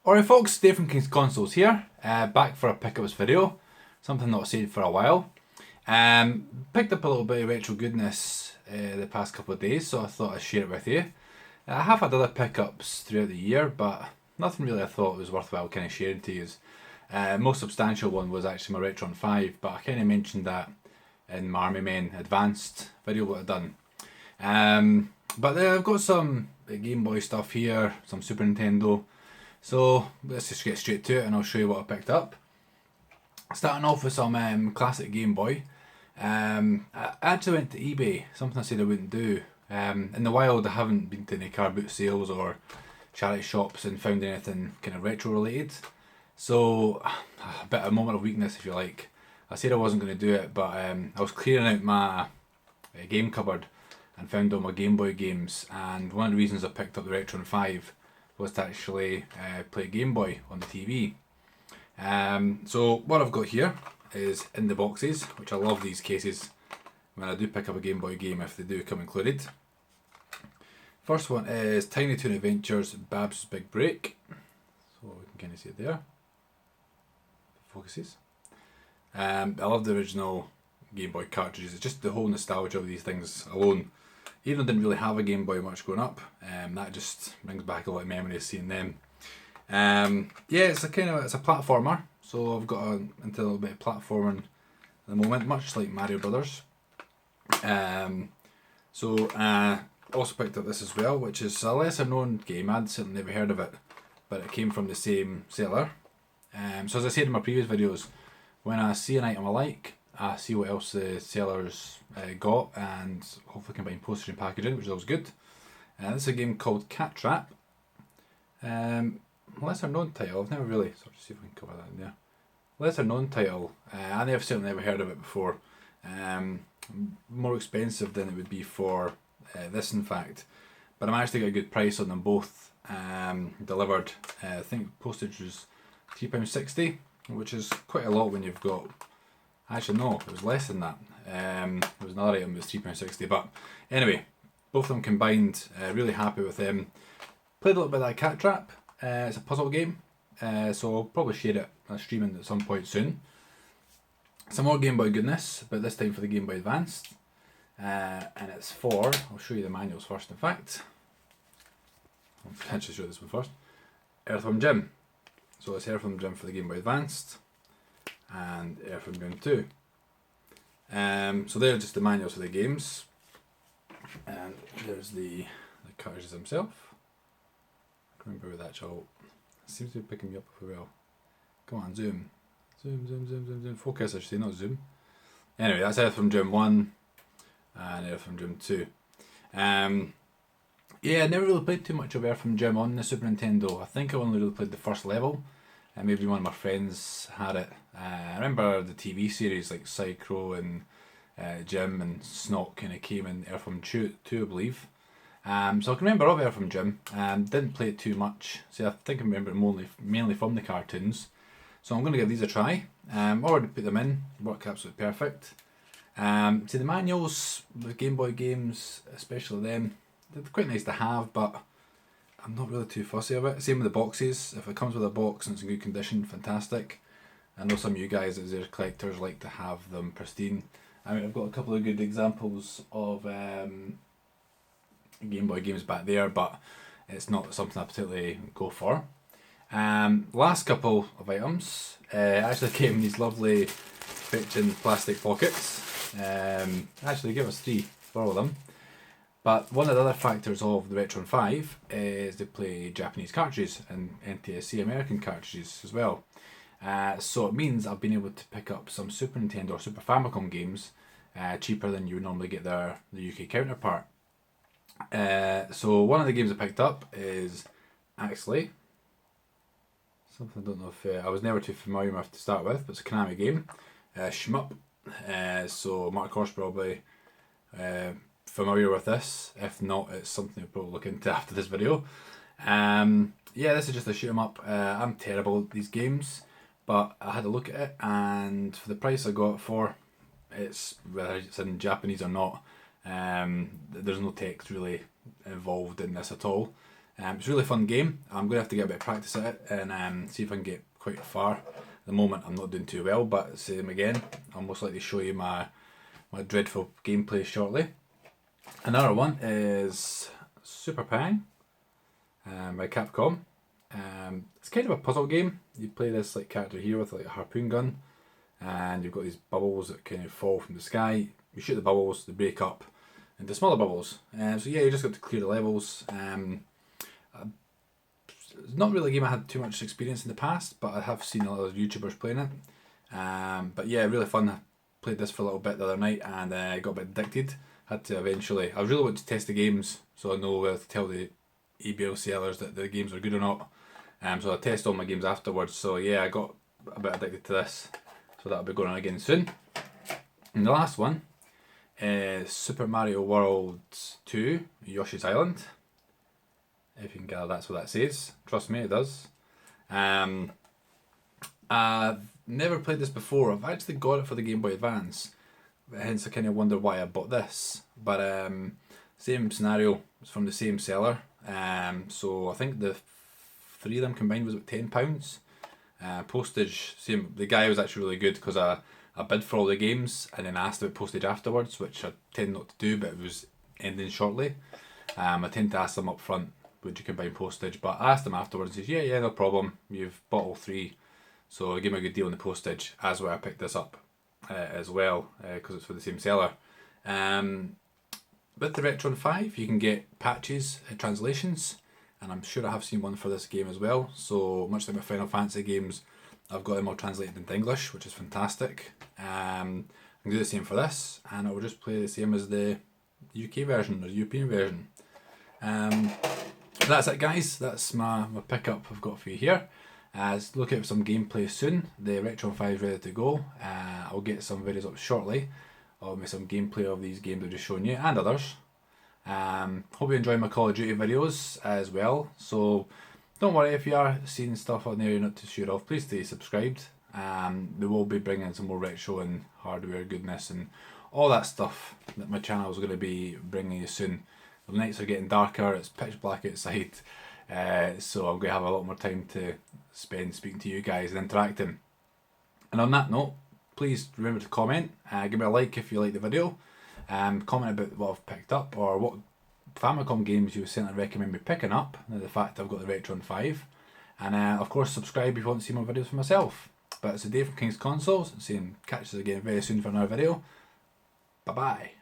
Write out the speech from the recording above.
Alright folks, Dave from King's Consoles here, back for a pickups video, something not seen for a while. Picked up a little bit of retro goodness the past couple of days, so I thought I'd share it with you. I have had other pickups throughout the year, but nothing really I thought was worthwhile kind of sharing to you. Most substantial one was actually my Retron 5, but I kind of mentioned that in my Army Men Advanced video what I've done. But I've got some Game Boy stuff here, some Super Nintendo. So let's just get straight to it and I'll show you what I picked up. Starting off with some classic Game Boy. I actually went to eBay, something I said I wouldn't do. In the wild I haven't been to any car boot sales or charity shops and found anything kind of retro related. So a bit of a moment of weakness if you like. I said I wasn't going to do it, but I was clearing out my game cupboard and found all my Game Boy games, and one of the reasons I picked up the Retron 5 was to actually play Game Boy on the TV. So what I've got here is in the boxes, which I love these cases when I do pick up a Game Boy game if they do come included. First one is Tiny Toon Adventures Babs Big Break. So we can kind of see it there. Focuses. I love the original Game Boy cartridges. It's just the whole nostalgia of these things alone. Even though I didn't really have a Game Boy much growing up, that just brings back a lot of memories seeing them. Yeah, it's a platformer, so I've got into a little bit of platforming at the moment, much like Mario Brothers. Also picked up this as well, which is a lesser known game. I'd certainly never heard of it, but it came from the same seller. So as I said in my previous videos, when I see an item I like, I see what else the sellers got and hopefully combine postage and packaging, which is always good. This is a game called Cat Trap. Lesser known title, I've never really, so I'll just see if we can cover that in there. Lesser known title, I've certainly never heard of it before. More expensive than it would be for this in fact, but I managed to get a good price on them both. Delivered, I think postage was £3.60, which is quite a lot when you've got. Actually, no, it was less than that. There was another item that was £3.60, but anyway, both of them combined, really happy with them. Played a little bit of that Cat Trap. It's a puzzle game, so I'll probably share it streaming at some point soon. Some more Game Boy goodness, but this time for the Game Boy Advanced. And it's for, I'll show you the manuals first in fact. I'll actually show this one first. Earthworm Jim. So it's Earthworm Jim for the Game Boy Advanced and Earthworm Jim 2. So they're just the manuals for the games, and there's the cartridges themselves. I can't remember that actual. It seems to be picking me up very well. Come on, zoom. Zoom. Focus, I should say, not zoom. Anyway, that's Earthworm Jim 1 and Earthworm Jim 2. Yeah, I never really played too much of Earthworm Jim on the Super Nintendo. I think I only really played the first level. Maybe one of my friends had it. I remember the TV series like Psycho and Jim and Snot kind of came in Earthworm 2, I believe. So I can remember of Earthworm Jim. Didn't play it too much. So I think I remember it mainly from the cartoons. So I'm going to give these a try. Already put them in. Work absolutely perfect. See, the manuals with Game Boy games, especially them, they're quite nice to have, but I'm not really too fussy of it. Same with the boxes. If it comes with a box and it's in good condition, fantastic. I know some of you guys as their collectors like to have them pristine. I mean, I've got a couple of good examples of Game Boy games back there, but it's not something I particularly go for. Last couple of items actually came in these lovely fiction plastic pockets. Actually give us 3 for all of them. But one of the other factors of the Retron 5 is they play Japanese cartridges and NTSC American cartridges as well. So it means I've been able to pick up some Super Nintendo or Super Famicom games cheaper than you would normally get the UK counterpart. So one of the games I picked up is actually something I don't know if I was never too familiar with to start with, but it's a Konami game, Shmup. So Mark Horst probably familiar with this. If not, it's something we'll probably look into after this video. Yeah, this is just a shoot 'em up. I'm terrible at these games, but I had a look at it, and for the price I got it for, it's whether it's in Japanese or not, there's no text really involved in this at all. It's a really fun game. I'm going to have to get a bit of practice at it and see if I can get quite far. At the moment I'm not doing too well, but same again, I'll most likely show you my dreadful gameplay shortly. Another one is Super Pang by Capcom. It's kind of a puzzle game. You play this like character here with like a harpoon gun, and you've got these bubbles that kind of fall from the sky. You shoot the bubbles, they break up into smaller bubbles. So yeah, you just got to clear the levels. It's not really a game I had too much experience in the past, but I have seen a lot of YouTubers playing it. But yeah, really fun. I played this for a little bit the other night and got a bit addicted. Had to eventually, I really want to test the games so I know whether to tell the eBay sellers that the games are good or not. So I test all my games afterwards. So yeah, I got a bit addicted to this. So that'll be going on again soon. And the last one is Super Mario World 2 Yoshi's Island. If you can gather, that's what that says. Trust me, it does. I've never played this before. I've actually got it for the Game Boy Advance. Hence I kind of wonder why I bought this. But same scenario, it's from the same seller. So I think the three of them combined was about £10. Postage, same. The guy was actually really good because I bid for all the games and then asked about postage afterwards, which I tend not to do, but it was ending shortly. I tend to ask them up front, would you combine postage? But I asked them afterwards, and he says, yeah, no problem. You've bought all three. So I gave him a good deal on the postage, as where I picked this up as well, because it's for the same seller. With the Retron 5, you can get patches, translations, and I'm sure I have seen one for this game as well. So much like my Final Fantasy games, I've got them all translated into English, which is fantastic. I can do the same for this, and I will just play the same as the UK version, or European version. That's it guys, that's my pickup I've got for you here. Look out for some gameplay soon. The Retron 5 is ready to go. I'll get some videos up shortly of some gameplay of these games I've just shown you and others. Hope you enjoy my Call of Duty videos as well. So don't worry if you are seeing stuff on there you're not too sure of, please stay subscribed. We will be bringing some more retro and hardware goodness and all that stuff that my channel is going to be bringing you soon. The nights are getting darker, it's pitch black outside, so I'm going to have a lot more time to spend speaking to you guys and interacting. And on that note, please remember to comment, give me a like if you like the video, comment about what I've picked up or what Famicom games you certainly recommend me picking up, the fact I've got the Retron 5, and of course subscribe if you want to see more videos for myself. But it's a day from King's Consoles, saying catch us again very soon for another video. Bye bye.